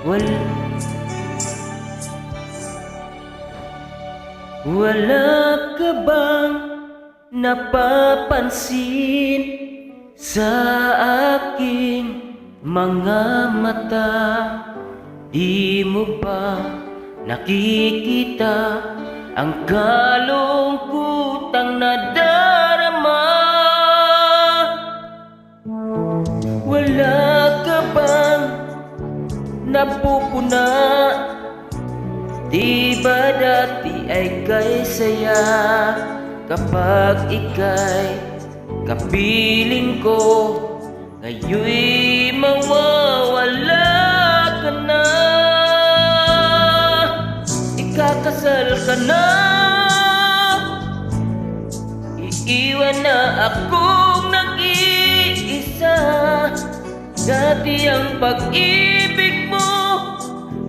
Wal Wala ka bang napapansin sa aking mga mata? Di mo ba nakikita ang kalungkutang nadarama? Wala ka bang napupuna? Di ba dati ay kay saya kapag ika'y kapiling ko? Ngayon'y mawawala ka na, ikakasal ka na, iiwan na akong nag-iisa. Dati ang pag-ibig mo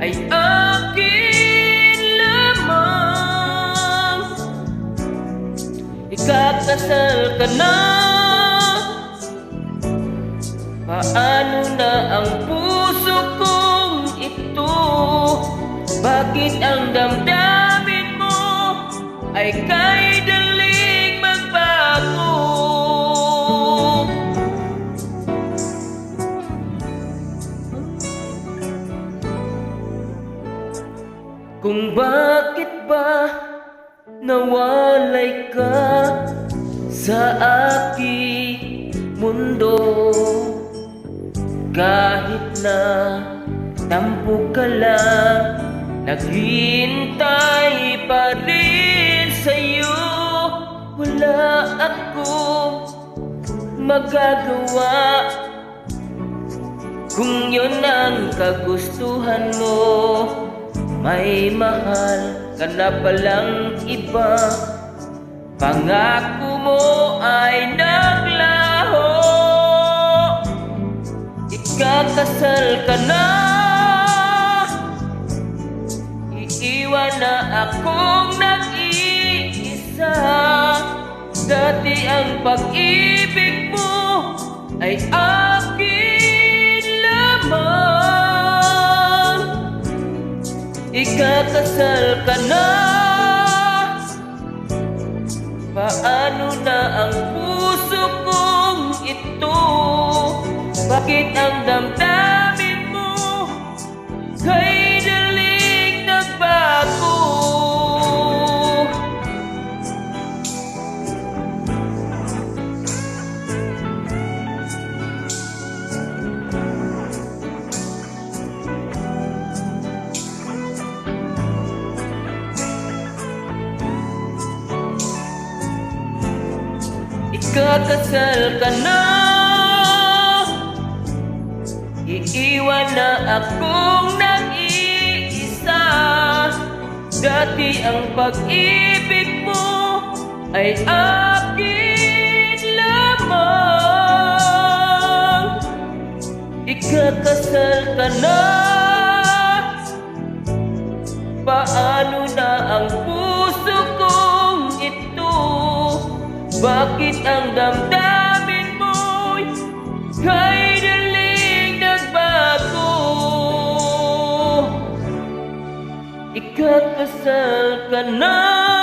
ay akin lamang, ikakasal ka na. Paano na ang puso kong ito? Bakit ang damdamin mo ay kay daling magbago? Kung bakit ba nawalay ka sa aking mundo, kahit na tampo ka lang, naghihintay pa rin sa'yo. Wala akong magagawa kung yun ang kagustuhan mo. May mahal ka na palang iba, pangako mo ay naglaho. Ikakasal ka na, iiwan na akong nag-iisa. Dati ang pag-ibig mo ay akin lamang, ikakasal ka na. Paano na ang puso kong ito? Bakit ang damdamin mo kay daling nagbago? Ikakasal ka na, iiwan na akong nag-iisa. Dati ang pag-ibig mo ay akin lamang, ikakasal ka na. Paano na ang puso kong ito? Bakit ang damdamin mo'y kay daling nagbago? Ikakasal ka na.